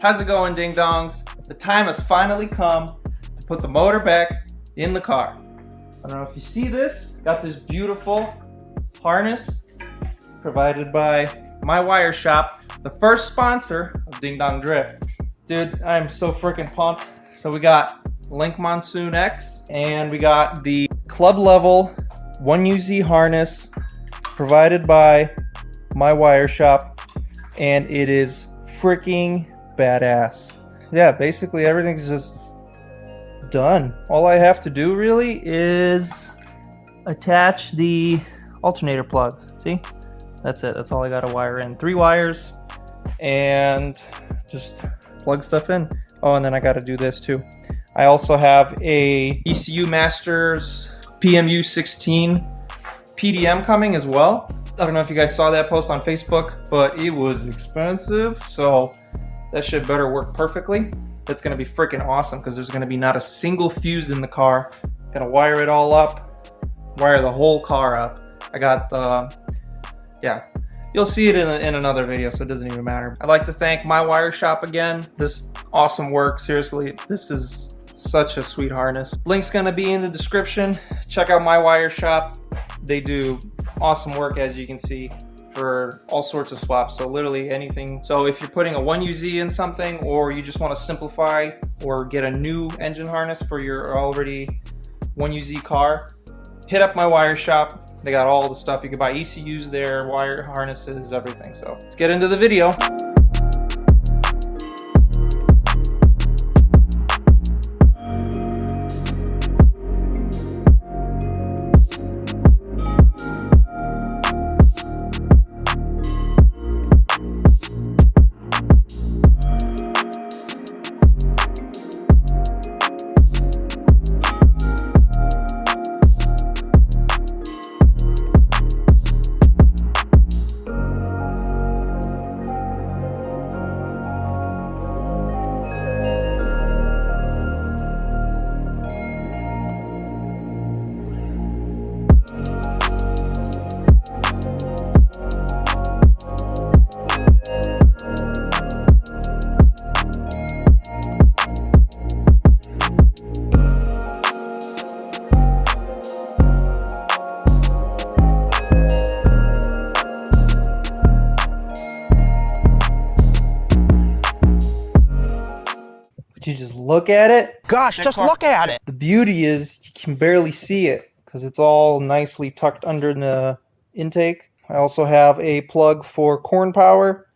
How's it going, ding dongs? The time has finally come to put the motor back in the car. I don't know if you see this. Got this beautiful harness provided by My Wire Shop, the first sponsor of Ding Dong Drift. Dude, I'm so freaking pumped. So we got Link Monsoon X and we got the club level 1UZ harness provided by My Wire Shop, and it is freaking badass. Yeah, basically everything's just done. All I have to do really is attach the alternator plug. See? That's it. That's all I gotta wire in. 3 wires and just plug stuff in. Oh, and then I gotta do this too. I also have a ECU Masters PMU 16 PDM coming as well. I don't know if you guys saw that post on Facebook, but it was expensive, so that shit better work perfectly. That's gonna be freaking awesome because there's gonna be not a single fuse in the car. Gonna wire it all up, wire the whole car up. I got the, yeah, you'll see it in another video, so it doesn't even matter. I'd like to thank My Wire Shop again. This awesome work, seriously, this is such a sweet harness. Link's gonna be in the description. Check out My Wire Shop. They do awesome work, as you can see, for all sorts of swaps, so literally anything. So if you're putting a 1UZ in something, or you just want to simplify or get a new engine harness for your already 1UZ car, hit up My Wire Shop. They got all the stuff. You can buy ECUs there, wire harnesses, everything. So let's get into the video. You just look at it. Gosh, just look at it. The beauty is you can barely see it because it's all nicely tucked under the intake. I also have a plug for corn power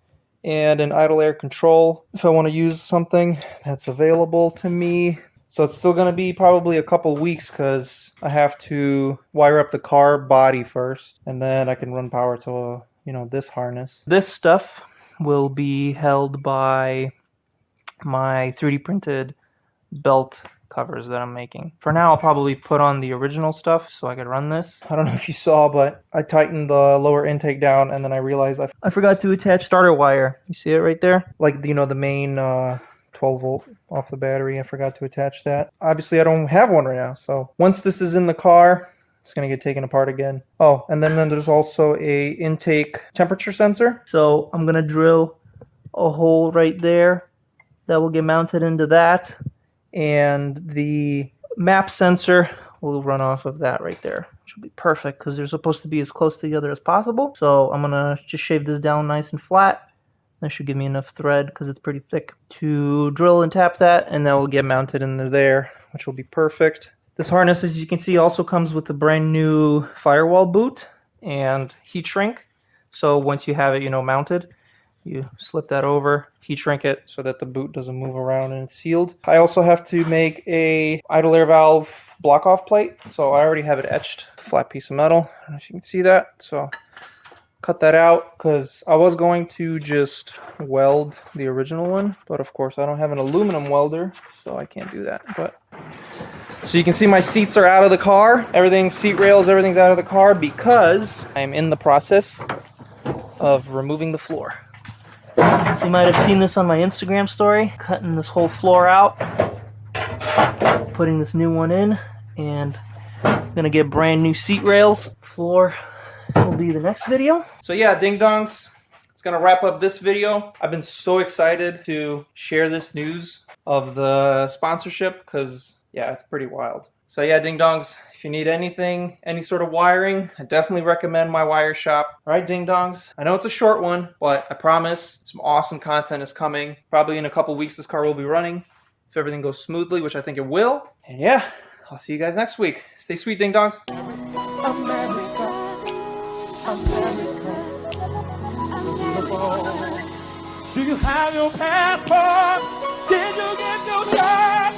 and an idle air control if I want to use something that's available to me. So it's still going to be probably a couple weeks because I have to wire up the car body first, and then I can run power to this harness. This stuff will be held by my 3D printed belt covers that I'm making. For now, I'll probably put on the original stuff so I could run this. I don't know if you saw, but I tightened the lower intake down, and then I realized I forgot to attach starter wire. You see it right there? Like, the main 12 volt off the battery. I forgot to attach that. Obviously, I don't have one right now, so once this is in the car, it's going to get taken apart again. Oh, and then there's also a intake temperature sensor. So I'm going to drill a hole right there that will get mounted into that, and the map sensor will run off of that right there, which will be perfect because they're supposed to be as close together as possible. So I'm gonna just shave this down nice and flat. That should give me enough thread because it's pretty thick to drill and tap that, and that will get mounted into there, which will be perfect. This harness, as you can see, also comes with a brand new firewall boot and heat shrink. So once you have it, mounted, you slip that over, heat shrink it so that the boot doesn't move around and it's sealed. I also have to make a idle air valve block off plate. So I already have it etched, flat piece of metal. I don't know if you can see that. So cut that out because I was going to just weld the original one, but of course I don't have an aluminum welder, so I can't do that. But so you can see my seats are out of the car. Seat rails, everything's out of the car because I'm in the process of removing the floor. So you might have seen this on my Instagram story, cutting this whole floor out, putting this new one in, and I'm gonna get brand new seat rails. Floor will be the next video. So yeah, ding dongs, it's going to wrap up this video. I've been so excited to share this news of the sponsorship because, yeah, it's pretty wild. So yeah, Ding Dongs, if you need anything, any sort of wiring, I definitely recommend my wire shop. All right, Ding Dongs, I know it's a short one, but I promise some awesome content is coming. Probably in a couple weeks this car will be running, if everything goes smoothly, which I think it will. And yeah, I'll see you guys next week. Stay sweet, Ding Dongs. America, America. Do you have your passport? Did you get your driver's